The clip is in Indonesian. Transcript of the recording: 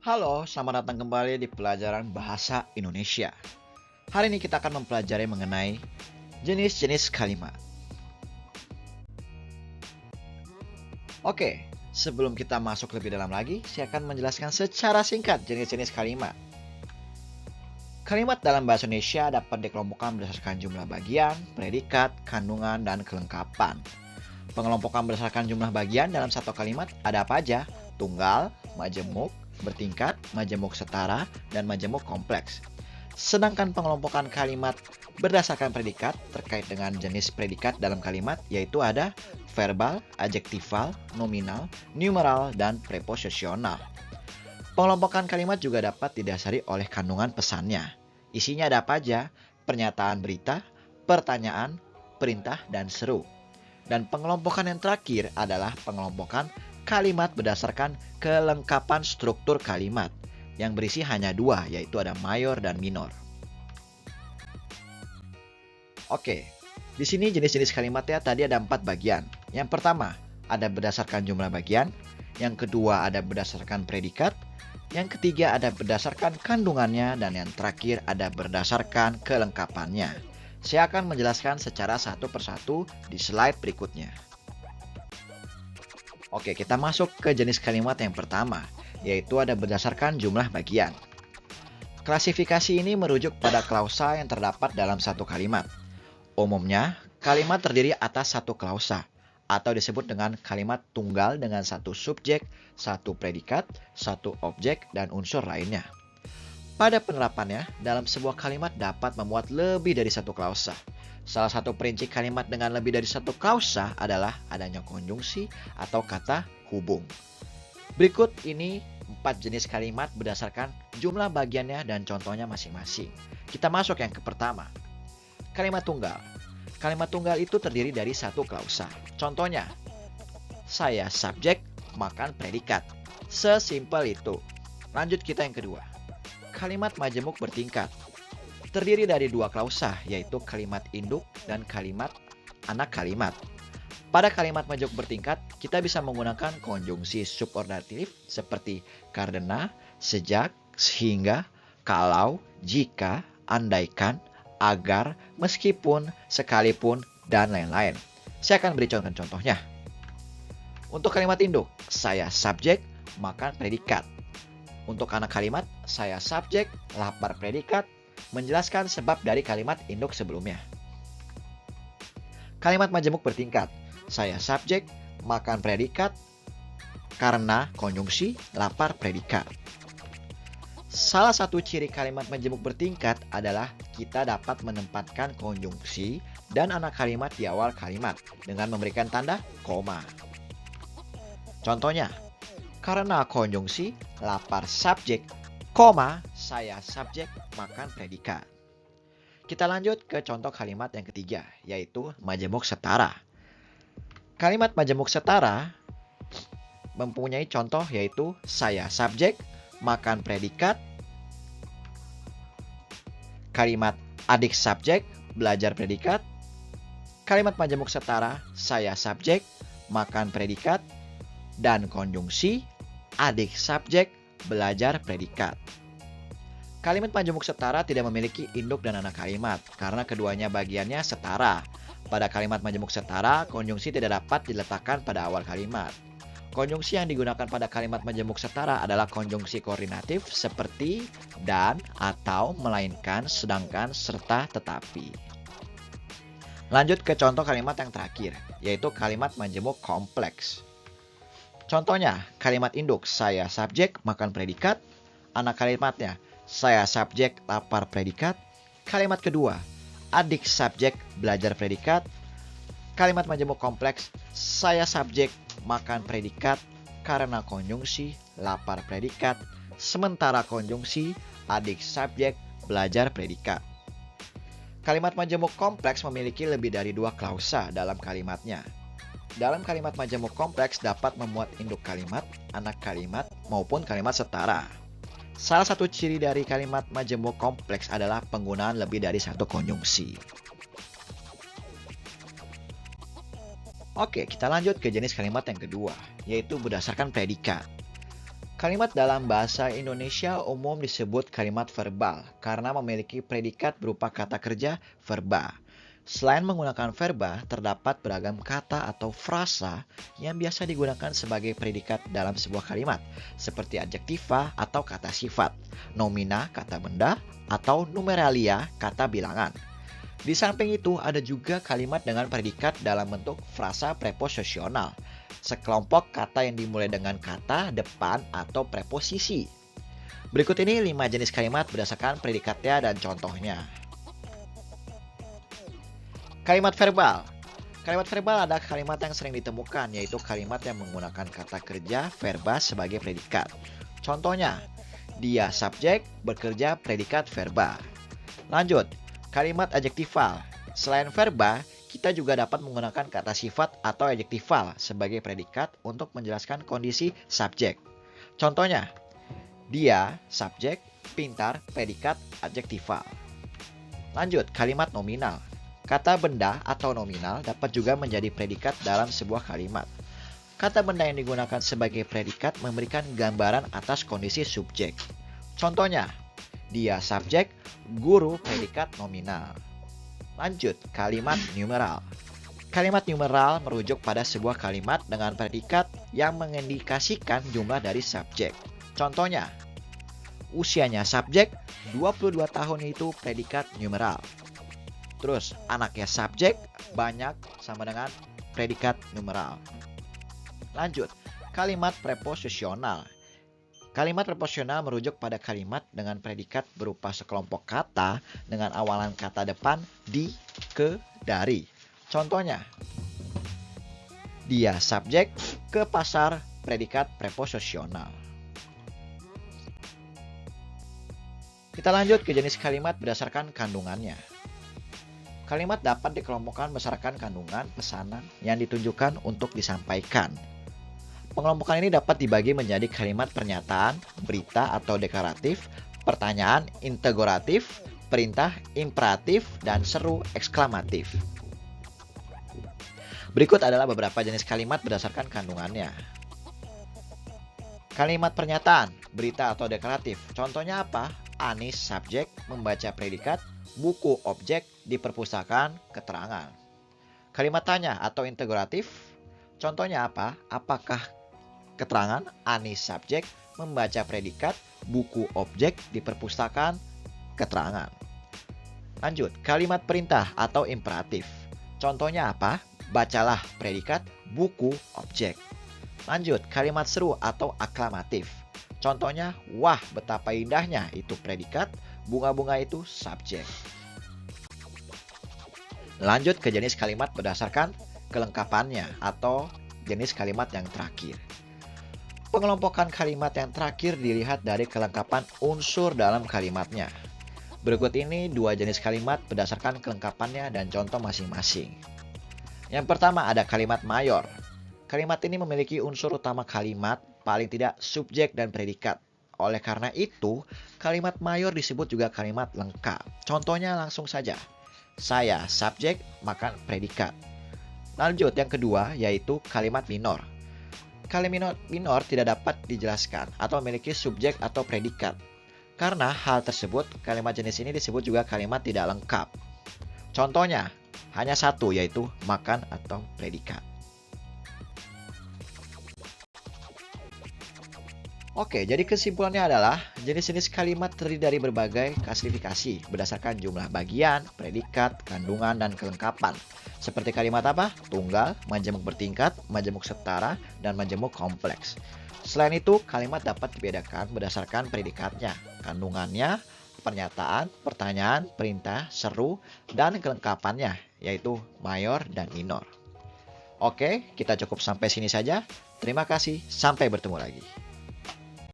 Halo, selamat datang kembali di pelajaran Bahasa Indonesia. Hari ini kita akan mempelajari mengenai jenis-jenis kalimat. Oke, sebelum kita masuk lebih dalam lagi, saya akan menjelaskan secara singkat jenis-jenis kalimat. Kalimat dalam bahasa Indonesia dapat dikelompokkan berdasarkan jumlah bagian, predikat, kandungan, dan kelengkapan. Pengelompokan berdasarkan jumlah bagian dalam satu kalimat ada apa aja? Tunggal, majemuk, bertingkat, majemuk setara, dan majemuk kompleks. Sedangkan pengelompokan kalimat berdasarkan predikat terkait dengan jenis predikat dalam kalimat yaitu ada verbal, adjektival, nominal, numeral, dan preposisional. Pengelompokan kalimat juga dapat didasari oleh kandungan pesannya. Isinya ada apa aja? Pernyataan berita, pertanyaan, perintah, dan seru. Dan pengelompokan yang terakhir adalah pengelompokan kalimat berdasarkan kelengkapan struktur kalimat yang berisi hanya dua, yaitu ada mayor dan minor. Oke, di sini jenis-jenis kalimatnya tadi ada 4 bagian. Yang pertama ada berdasarkan jumlah bagian, yang kedua ada berdasarkan predikat, yang ketiga ada berdasarkan kandungannya, dan yang terakhir ada berdasarkan kelengkapannya. Saya akan menjelaskan secara satu persatu di slide berikutnya. Oke, kita masuk ke jenis kalimat yang pertama, yaitu ada berdasarkan jumlah bagian. Klasifikasi ini merujuk pada klausa yang terdapat dalam satu kalimat. Umumnya, kalimat terdiri atas satu klausa, atau disebut dengan kalimat tunggal dengan satu subjek, satu predikat, satu objek, dan unsur lainnya. Pada penerapannya, dalam sebuah kalimat dapat memuat lebih dari satu klausa. Salah satu princip kalimat dengan lebih dari satu klausa adalah adanya konjungsi atau kata hubung. Berikut ini 4 jenis kalimat berdasarkan jumlah bagiannya dan contohnya masing-masing. Kita masuk yang ke pertama. Kalimat tunggal. Kalimat tunggal itu terdiri dari satu klausa. Contohnya, saya subjek, makan predikat. Sesimpel itu. Lanjut kita yang kedua. Kalimat majemuk bertingkat. Terdiri dari dua klausa, yaitu kalimat induk dan kalimat anak kalimat. Pada kalimat majemuk bertingkat, kita bisa menggunakan konjungsi subordatif seperti karena, sejak, sehingga, kalau, jika, andaikan, agar, meskipun, sekalipun, dan lain-lain. Saya akan beri contohnya. Untuk kalimat induk, saya subjek, makan predikat. Untuk anak kalimat, saya subjek, lapar predikat, menjelaskan sebab dari kalimat induk sebelumnya. Kalimat majemuk bertingkat, saya subjek, makan predikat, karena konjungsi, lapar predikat. Salah satu ciri kalimat majemuk bertingkat adalah kita dapat menempatkan konjungsi dan anak kalimat di awal kalimat dengan memberikan tanda koma. Contohnya, karena konjungsi, lapar subjek, koma, saya subjek, makan predikat. Kita lanjut ke contoh kalimat yang ketiga, yaitu majemuk setara. Kalimat majemuk setara mempunyai contoh yaitu saya subjek, makan predikat, kalimat adik subjek, belajar predikat, kalimat majemuk setara, saya subjek, makan predikat, dan konjungsi, adik subjek, belajar predikat. Kalimat majemuk setara tidak memiliki induk dan anak kalimat, karena keduanya bagiannya setara. Pada kalimat majemuk setara, konjungsi tidak dapat diletakkan pada awal kalimat. Konjungsi yang digunakan pada kalimat majemuk setara adalah konjungsi koordinatif seperti dan, atau, melainkan, sedangkan, serta, tetapi. Lanjut ke contoh kalimat yang terakhir, yaitu kalimat majemuk kompleks. Contohnya, kalimat induk, saya subjek, makan predikat. Anak kalimatnya, saya subjek, lapar predikat. Kalimat kedua, adik subjek, belajar predikat. Kalimat majemuk kompleks, saya subjek, makan predikat, karena konjungsi, lapar predikat, sementara konjungsi, adik subjek, belajar predikat. Kalimat majemuk kompleks memiliki lebih dari dua klausa dalam kalimatnya. Dalam kalimat majemuk kompleks dapat memuat induk kalimat, anak kalimat, maupun kalimat setara. Salah satu ciri dari kalimat majemuk kompleks adalah penggunaan lebih dari satu konjungsi. Oke, kita lanjut ke jenis kalimat yang kedua, yaitu berdasarkan predikat. Kalimat dalam bahasa Indonesia umum disebut kalimat verbal karena memiliki predikat berupa kata kerja verba. Selain menggunakan verba, terdapat beragam kata atau frasa yang biasa digunakan sebagai predikat dalam sebuah kalimat, seperti adjektiva atau kata sifat, nomina kata benda, atau numeralia kata bilangan. Di samping itu, ada juga kalimat dengan predikat dalam bentuk frasa preposisional, sekelompok kata yang dimulai dengan kata, depan, atau preposisi. Berikut ini 5 jenis kalimat berdasarkan predikatnya dan contohnya. Kalimat verbal. Kalimat verbal adalah kalimat yang sering ditemukan, yaitu kalimat yang menggunakan kata kerja verba sebagai predikat. Contohnya, dia subjek, bekerja predikat verba. Lanjut, kalimat adjektival. Selain verba, kita juga dapat menggunakan kata sifat atau adjektival sebagai predikat untuk menjelaskan kondisi subjek. Contohnya, dia subjek, pintar predikat adjektival. Lanjut, kalimat nominal. Kata benda atau nominal dapat juga menjadi predikat dalam sebuah kalimat. Kata benda yang digunakan sebagai predikat memberikan gambaran atas kondisi subjek. Contohnya, dia subjek, guru predikat nominal. Lanjut, kalimat numeral. Kalimat numeral merujuk pada sebuah kalimat dengan predikat yang mengindikasikan jumlah dari subjek. Contohnya, usianya subjek 22 tahun itu predikat numeral. Terus, anaknya subjek banyak sama dengan predikat numeral. Lanjut, kalimat preposisional. Kalimat preposisional merujuk pada kalimat dengan predikat berupa sekelompok kata dengan awalan kata depan di, ke, dari. Contohnya, dia subjek ke pasar predikat preposisional. Kita lanjut ke jenis kalimat berdasarkan kandungannya. Kalimat dapat dikelompokkan berdasarkan kandungan pesanan yang ditunjukkan untuk disampaikan. Pengelompokan ini dapat dibagi menjadi kalimat pernyataan, berita atau deklaratif, pertanyaan, interrogatif, perintah, imperatif, dan seru eksklamatif. Berikut adalah beberapa jenis kalimat berdasarkan kandungannya. Kalimat pernyataan, berita atau deklaratif. Contohnya apa? Anis subjek, membaca predikat, buku objek, di perpustakaan keterangan. Kalimat tanya atau interrogatif. Contohnya apa? Apakah keterangan, Anis subjek, membaca predikat, buku objek, di perpustakaan keterangan. Lanjut, kalimat perintah atau imperatif. Contohnya apa? Bacalah predikat, buku objek. Lanjut, kalimat seru atau aklamatif. Contohnya, wah betapa indahnya itu predikat, bunga-bunga itu subjek. Lanjut ke jenis kalimat berdasarkan kelengkapannya atau jenis kalimat yang terakhir. Pengelompokan kalimat yang terakhir dilihat dari kelengkapan unsur dalam kalimatnya. Berikut ini 2 jenis kalimat berdasarkan kelengkapannya dan contoh masing-masing. Yang pertama ada kalimat mayor. Kalimat ini memiliki unsur utama kalimat, paling tidak subjek dan predikat. Oleh karena itu, kalimat mayor disebut juga kalimat lengkap. Contohnya langsung saja. Saya subjek, makan predikat. Lanjut yang kedua yaitu kalimat minor. Kalimat minor tidak dapat dijelaskan atau memiliki subjek atau predikat. Karena hal tersebut, kalimat jenis ini disebut juga kalimat tidak lengkap. Contohnya, hanya satu yaitu makan atau predikat. Oke, jadi kesimpulannya adalah jenis-jenis kalimat terdiri dari berbagai klasifikasi berdasarkan jumlah bagian, predikat, kandungan, dan kelengkapan. Seperti kalimat apa? Tunggal, majemuk bertingkat, majemuk setara, dan majemuk kompleks. Selain itu, kalimat dapat dibedakan berdasarkan predikatnya, kandungannya, pernyataan, pertanyaan, perintah, seru, dan kelengkapannya, yaitu mayor dan minor. Oke, kita cukup sampai sini saja. Terima kasih, sampai bertemu lagi.